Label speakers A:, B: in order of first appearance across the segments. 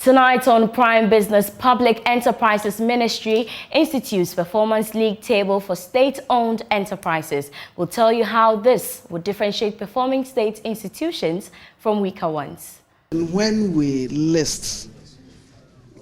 A: Tonight on Prime Business, Public Enterprises Ministry institutes Performance League table for state-owned enterprises. We'll tell you how this would differentiate performing state institutions from weaker ones.
B: When we list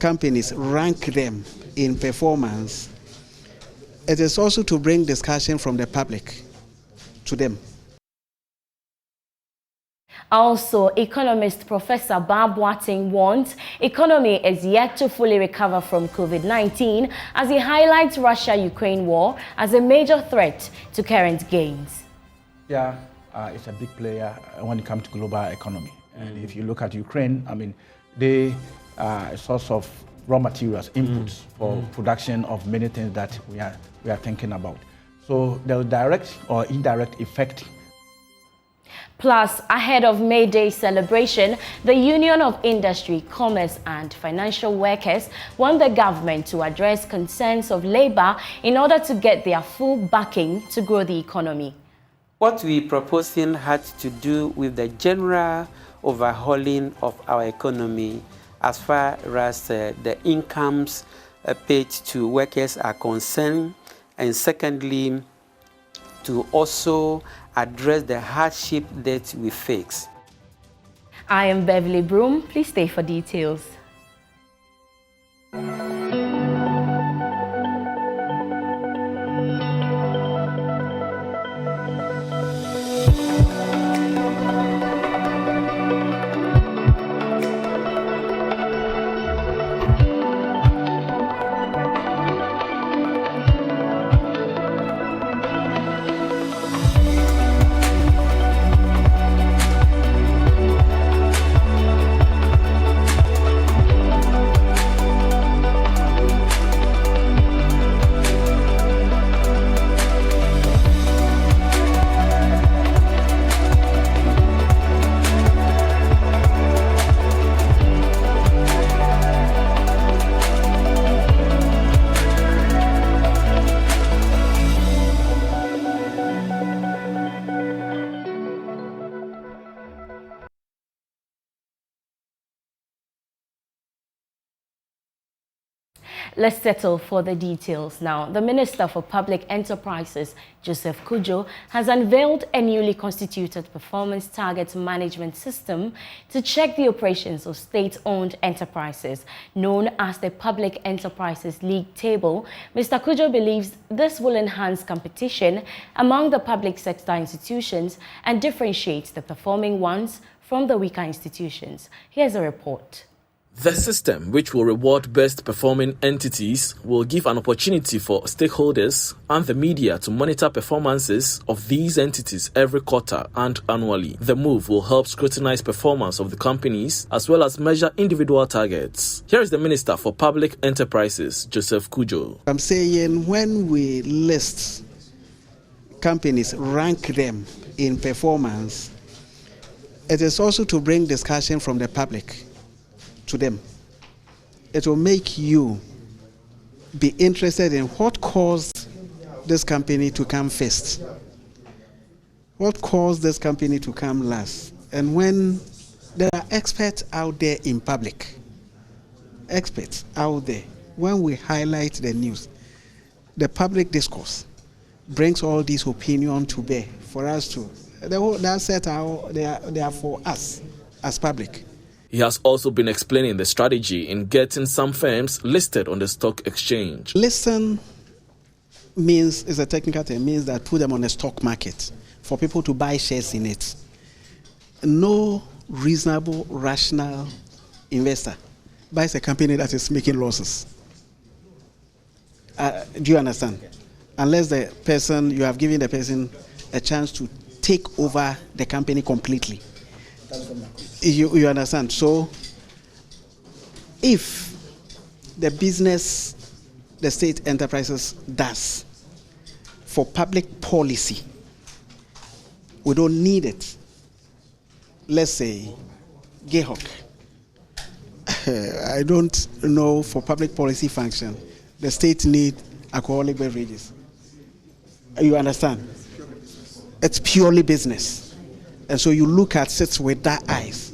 B: companies, rank them in performance, it is also to bring discussion from the public to them.
A: Also, economist Professor Bob Watting warns economy is yet to fully recover from COVID-19 as he highlights Russia-Ukraine war as a major threat to current gains.
C: Yeah, it's a big player when it comes to global economy. And if you look at Ukraine, I mean, they are a source of raw materials, inputs for production of many things that we are thinking about. So the direct or indirect effect.
A: Plus, ahead of May Day celebration, the Union of Industry, Commerce and Financial Workers want the government to address concerns of labor in order to get their full backing to grow the economy.
D: What we proposing had to do with the general overhauling of our economy as far as the incomes paid to workers are concerned, and secondly, to also address the hardship that we face.
A: I am Beverly Broohm. Please stay for details. Let's settle for the details now. The Minister for Public Enterprises, Joseph Kudjo, has unveiled a newly constituted performance target management system to check the operations of state-owned enterprises, known as the Public Enterprises League table. Mr. Kudjo believes this will enhance competition among the public sector institutions and differentiate the performing ones from the weaker institutions. Here's a report.
E: The system, which will reward best performing entities, will give an opportunity for stakeholders and the media to monitor performances of these entities every quarter and annually. The move will help scrutinize performance of the companies as well as measure individual targets. Here is the Minister for Public Enterprises, Joseph Kudjo.
B: I'm saying when we list companies, rank them in performance, it is also to bring discussion from the public to them. It will make you be interested in what caused this company to come first, what caused this company to come last. And when there are experts out there in public, experts out there, when we highlight the news, the public discourse brings all these opinions to bear for us to, that's set out, they are for us as public.
E: He has also been explaining the strategy in getting some firms listed on the stock exchange.
B: Listen is a technical term, means that put them on the stock market for people to buy shares in it. No reasonable, rational investor buys a company that is making losses. Do you understand? Unless the person, you have given the person a chance to take over the company completely. You understand? So, if the business the state enterprises does for public policy, we don't need it. Let's say, Gayhawk. I don't know, for public policy function, the state need alcoholic beverages. You understand? It's purely business. And so you look at it with that eyes,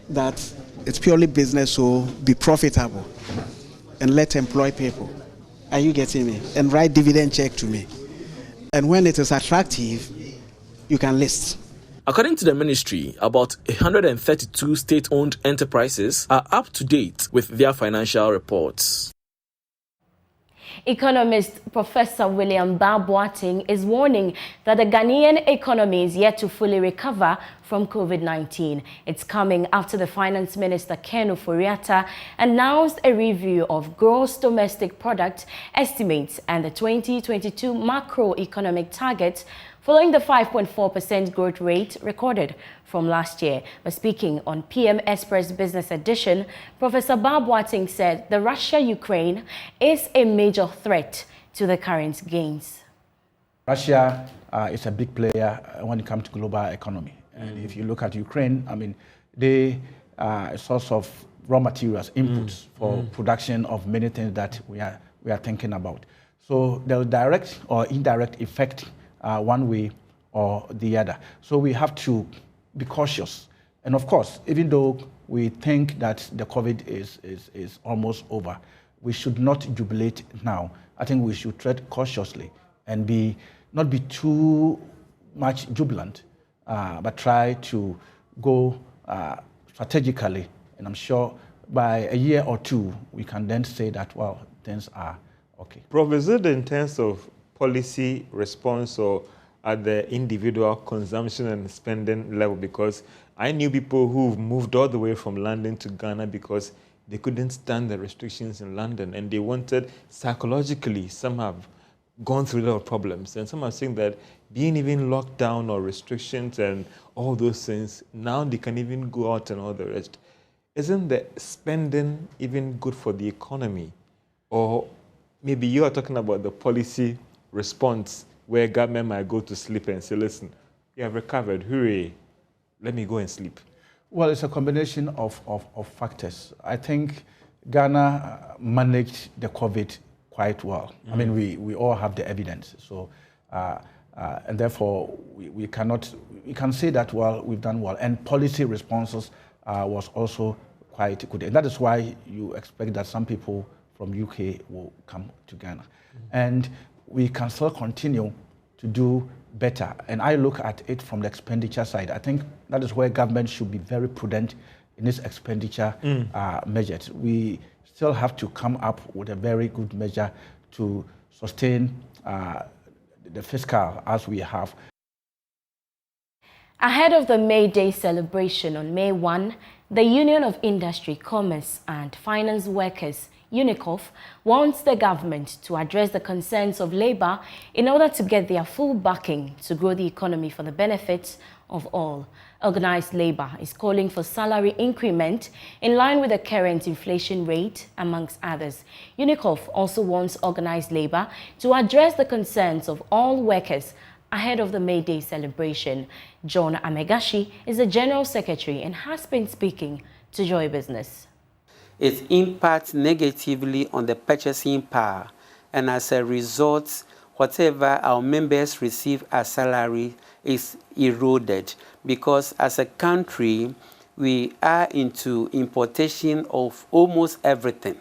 B: that It's purely business, so be profitable and let employ people. Are you getting me? And write dividend check to me. And when it is attractive, you can list.
E: According to the ministry, about 132 state-owned enterprises are up to date with their financial reports.
A: Economist Professor William Boating is warning that the Ghanaian economy is yet to fully recover from COVID-19. It's coming after the Finance Minister Ken Ofori-Atta announced a review of gross domestic product estimates and the 2022 macroeconomic targets following the 5.4% growth rate recorded from last year. But speaking on PM Express Business Edition, Professor Boating said the Russia-Ukraine is a major threat to the current gains.
C: Russia is a big player when it comes to global economy. And if you look at Ukraine, I mean, they are a source of raw materials, inputs for production of many things that we are thinking about. So there will direct or indirect effect one way or the other. So we have to be cautious. And of course, even though we think that the COVID is almost over, we should not jubilate now. I think we should tread cautiously and not be too much jubilant, but try to go strategically. And I'm sure by a year or two, we can then say that, well, things are okay.
F: Prof, is it in terms of policy response or at the individual consumption and spending level? Because I knew people who've moved all the way from London to Ghana because they couldn't stand the restrictions in London and they wanted psychologically, some have gone through a lot of problems, and some are saying that being even locked down or restrictions and all those things, now they can even go out and all the rest. Isn't the spending even good for the economy? Or maybe you are talking about the policy response where government might go to sleep and say, listen, you have recovered, hooray, let me go and sleep.
C: Well, it's a combination of factors. I think Ghana managed the COVID quite well. I mean, we all have the evidence. So, and therefore, we can say that, well, we've done well. And policy responses was also quite good. And that is why you expect that some people from UK will come to Ghana. And we can still continue to do better. And I look at it from the expenditure side. I think that is where government should be very prudent in its expenditure measures. We still have to come up with a very good measure to sustain the fiscal as we have.
A: Ahead of the May Day celebration on May 1, the Union of Industry, Commerce and Finance Workers, UNICOF, wants the government to address the concerns of labor in order to get their full backing to grow the economy for the benefit of all. Organized labor is calling for salary increment in line with the current inflation rate, amongst others. UNICOF also wants organized labor to address the concerns of all workers ahead of the May Day celebration. John Amegashi is the General Secretary and has been speaking to Joy Business.
D: It impacts negatively on the purchasing power, and as a result, whatever our members receive as salary is eroded, because as a country, we are into importation of almost everything.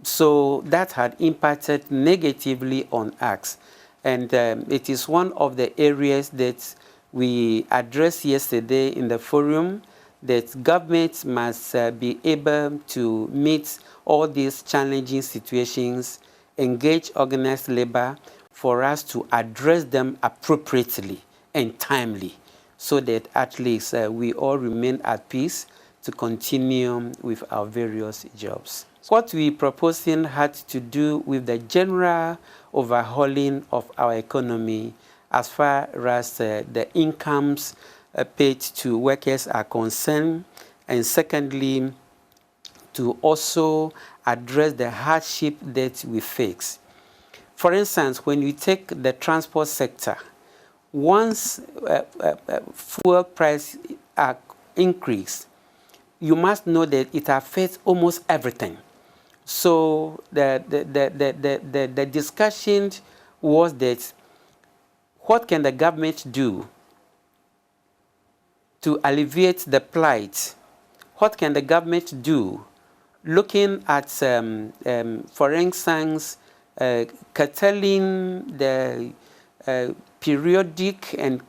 D: So that had impacted negatively on us. And it is one of the areas that we addressed yesterday in the forum, that government must be able to meet all these challenging situations, engage organized labor for us to address them appropriately and timely, so that at least we all remain at peace to continue with our various jobs. What we proposing had to do with the general overhauling of our economy as far as the incomes paid to workers are concerned, and secondly, to also address the hardship that we face. For instance, when you take the transport sector, once fuel price increase, you must know that it affects almost everything. So the discussion was that what can the government do to alleviate the plight what can the government do? Looking at, for instance, curtailing the periodic and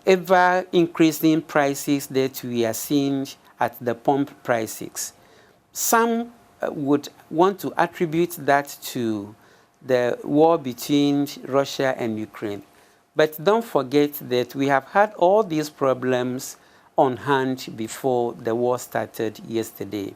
D: ever increasing prices that we are seeing at the pump prices. Some would want to attribute that to the war between Russia and Ukraine. But don't forget that we have had all these problems on hand before the war started yesterday.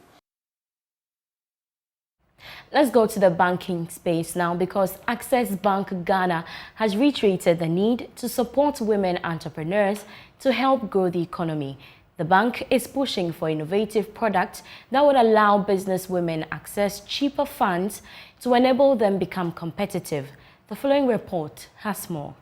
A: Let's go to the banking space now, because Access Bank Ghana has reiterated the need to support women entrepreneurs to help grow the economy. The bank is pushing for innovative products that would allow business women access cheaper funds to enable them become competitive. The following report has more.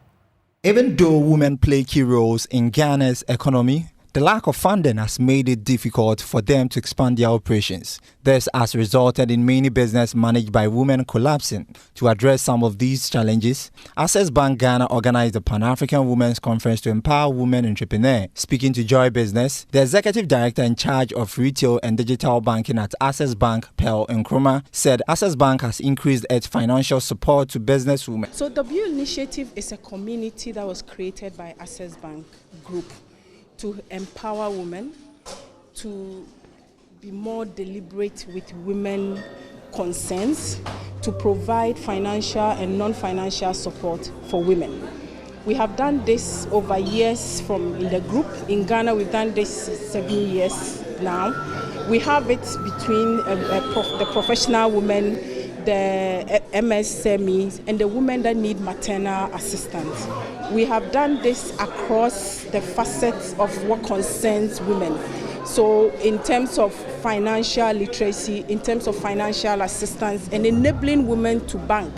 G: Even though women play key roles in Ghana's economy, the lack of funding has made it difficult for them to expand their operations. This has resulted in many businesses managed by women collapsing. To address some of these challenges, Access Bank Ghana organized the Pan-African Women's Conference to empower women entrepreneurs. Speaking to Joy Business, the executive director in charge of retail and digital banking at Access Bank, Pearl Nkrumah, said Access Bank has increased its financial support to business women.
H: So W Initiative is a community that was created by Access Bank Group to empower women, to be more deliberate with women concerns, to provide financial and non-financial support for women. We have done this over years from in the group. In Ghana, we've done this 7 years now. We have it between the professional women, the MSMEs, and the women that need maternal assistance. We have done this across the facets of what concerns women. So in terms of financial literacy, in terms of financial assistance, and enabling women to bank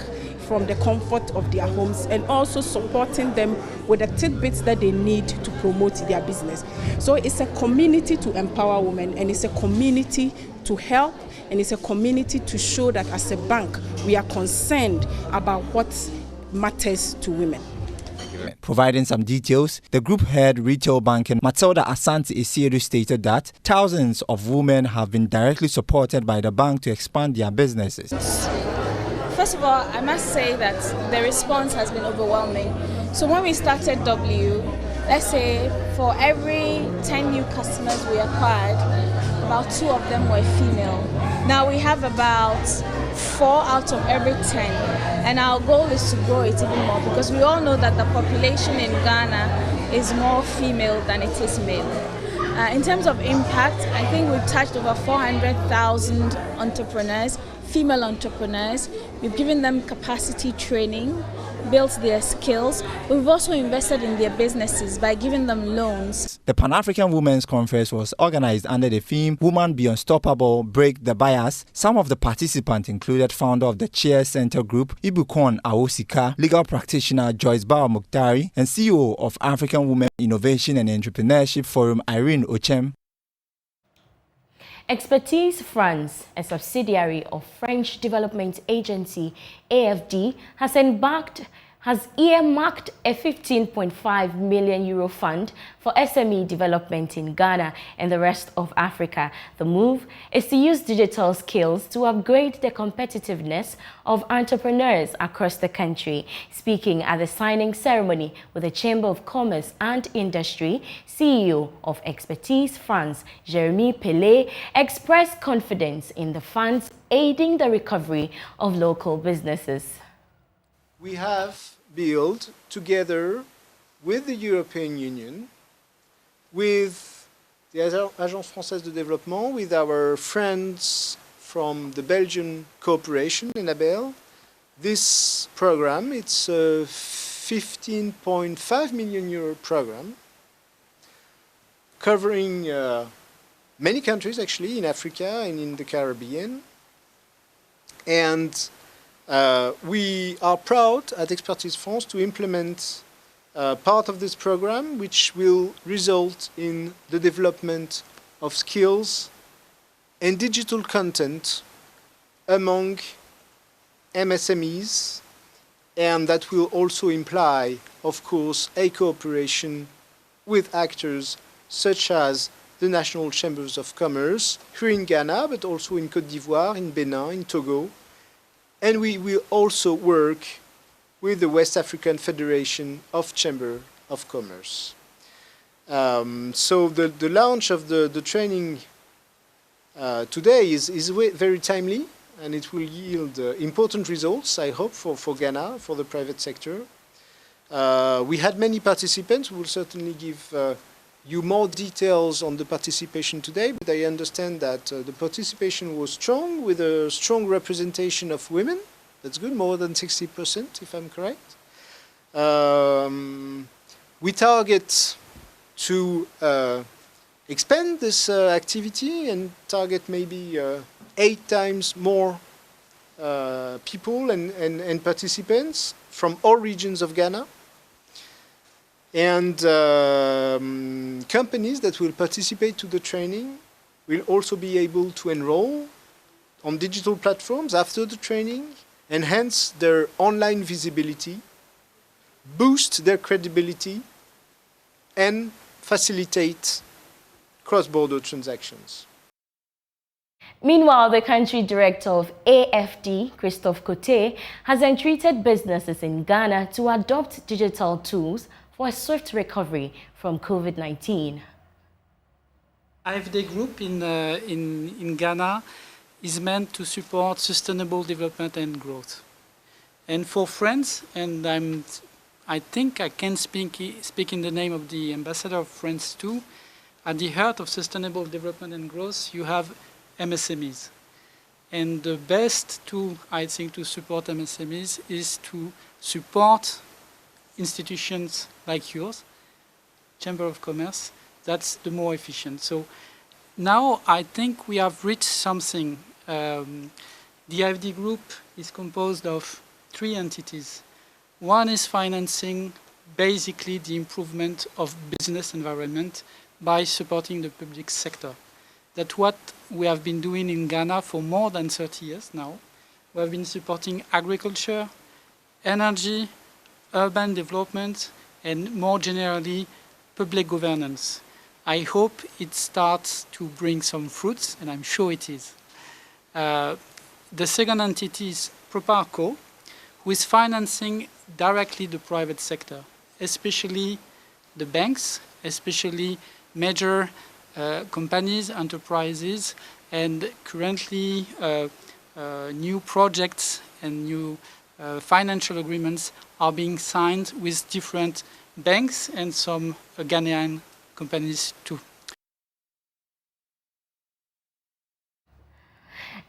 H: from the comfort of their homes, and also supporting them with the tidbits that they need to promote their business. So it's a community to empower women, and it's a community to help, and it's a community to show that as a bank, we are concerned about what matters to women.
G: Providing some details, the group head retail banking Matilda Asante Isiedu stated that thousands of women have been directly supported by the bank to expand their businesses.
I: First of all, I must say that the response has been overwhelming. So when we started W, let's say for every 10 new customers we acquired, about 2 of them were female. Now we have about 4 out of every 10, and our goal is to grow it even more, because we all know that the population in Ghana is more female than it is male. In terms of impact, I think we've touched over 400,000 entrepreneurs, female entrepreneurs. We've given them capacity training, built their skills. We've also invested in their businesses by giving them loans.
G: The Pan-African Women's Conference was organized under the theme Woman Be Unstoppable, Break the Bias. Some of the participants included founder of the Chair Center Group, Ibukon Awosika, legal practitioner Joyce Bawa Mukhtari, and CEO of African Women Innovation and Entrepreneurship Forum, Irene Ochem.
A: Expertise France, a subsidiary of French development agency AFD, has earmarked a 15.5 million euro fund for SME development in Ghana and the rest of Africa. The move is to use digital skills to upgrade the competitiveness of entrepreneurs across the country. Speaking at the signing ceremony with the Chamber of Commerce and Industry, CEO of Expertise France, Jeremy Pelé, expressed confidence in the funds aiding the recovery of local businesses.
J: We have built together with the European Union, with the Agence Française de Développement, with our friends from the Belgian cooperation in Label, this program. It's a 15.5 million euro program covering many countries actually in Africa and in the Caribbean. And we are proud at Expertise France to implement part of this program, which will result in the development of skills and digital content among MSMEs, and that will also imply, of course, a cooperation with actors such as the National Chambers of Commerce here in Ghana, but also in Côte d'Ivoire, in Benin, in Togo. And we will also work with the West African Federation of Chamber of Commerce. So the launch of the training today is very timely, and it will yield important results, I hope, for Ghana, for the private sector. We had many participants. We will certainly give you more details on the participation today, but I understand that the participation was strong, with a strong representation of women. That's good, more than 60%, if I'm correct. We target to expand this activity and target maybe 8 times more people and participants from all regions of Ghana. And companies that will participate to the training will also be able to enroll on digital platforms after the training, enhance their online visibility, boost their credibility, and facilitate cross-border transactions.
A: Meanwhile, the country director of AFD, Christophe Cote, has entreated businesses in Ghana to adopt digital tools for a swift recovery from COVID-19.
K: AFD Group in Ghana is meant to support sustainable development and growth. And for France, and I think I can speak in the name of the ambassador of France too, at the heart of sustainable development and growth, you have MSMEs. And the best tool, I think, to support MSMEs is to support institutions like yours, Chamber of Commerce. That's the more efficient. So now I think we have reached something. The AFD Group is composed of 3 entities. One is financing basically the improvement of business environment by supporting the public sector. That's what we have been doing in Ghana for more than 30 years now. We have been supporting agriculture, energy, urban development, and more generally, public governance. I hope it starts to bring some fruits, and I'm sure it is. The second entity is Proparco, who is financing directly the private sector, especially the banks, especially major companies, enterprises, and currently new projects and new financial agreements are being signed with different banks and some Ghanaian companies too.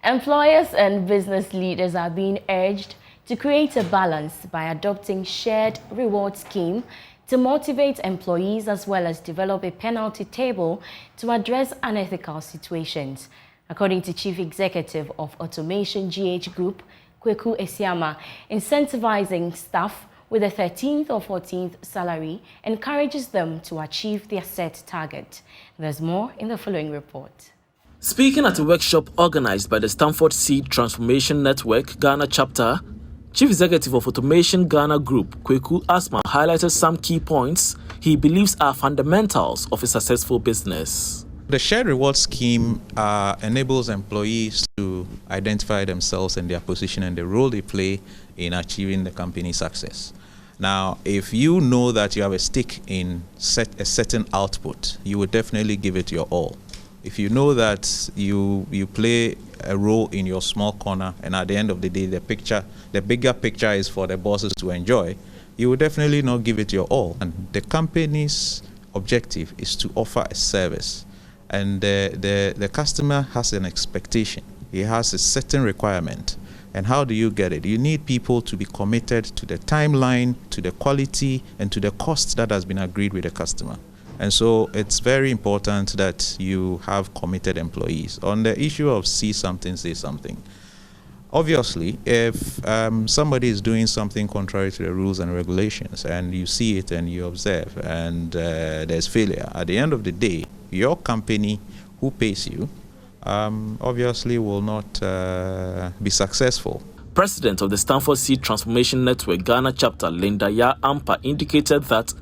A: Employers and business leaders are being urged to create a balance by adopting shared reward scheme to motivate employees, as well as develop a penalty table to address unethical situations. According to Chief Executive of Automation GH Group, Kweku Esiama, incentivizing staff with a 13th or 14th salary encourages them to achieve their set target. There's more in the following report.
E: Speaking at a workshop organized by the Stanford Seed Transformation Network Ghana chapter, Chief Executive of Automation Ghana Group, Kweku Asma, highlighted some key points he believes are fundamentals of a successful business.
L: The shared reward scheme enables employees to identify themselves and their position and the role they play in achieving the company's success. Now, if you know that you have a stake in a certain output, you would definitely give it your all. If you know that you play a role in your small corner, and at the end of the day, the bigger picture is for the bosses to enjoy, you will definitely not give it your all. And the company's objective is to offer a service, and the customer has an expectation. He has a certain requirement. And how do you get it? You need people to be committed to the timeline, to the quality, and to the cost that has been agreed with the customer. And so it's very important that you have committed employees. On the issue of see something, say something. Obviously, if somebody is doing something contrary to the rules and regulations, and you see it and you observe, and there's failure, at the end of the day, your company who pays you obviously will not be successful.
E: President of the Stanford Seed Transformation Network Ghana chapter, Linda Ya Ampa, indicated that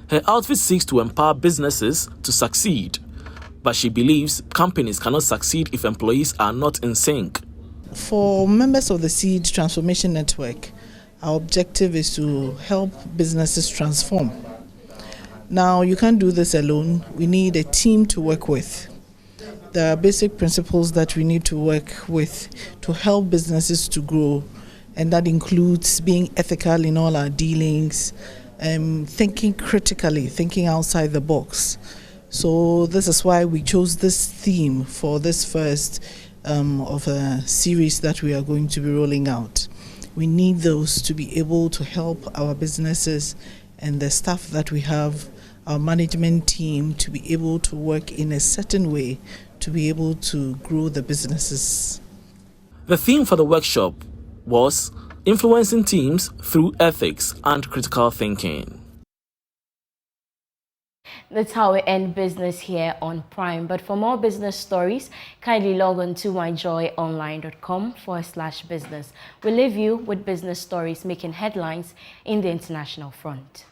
E: Her outfit seeks to empower businesses to succeed, but she believes companies cannot succeed if employees are not in sync.
M: For members of the Seed Transformation Network, our objective is to help businesses transform. Now, you can't do this alone. We need a team to work with. There are basic principles that we need to work with to help businesses to grow, and that includes being ethical in all our dealings, thinking critically, thinking outside the box. So this is why we chose this theme for this first of a series that we are going to be rolling out. We need those to be able to help our businesses and the staff that we have, our management team, to be able to work in a certain way to be able to grow the businesses.
E: The theme for the workshop was influencing teams through ethics and critical thinking.
A: That's how we end business here on Prime. But for more business stories, kindly log on to myjoyonline.com/business. We leave you with business stories making headlines in the international front.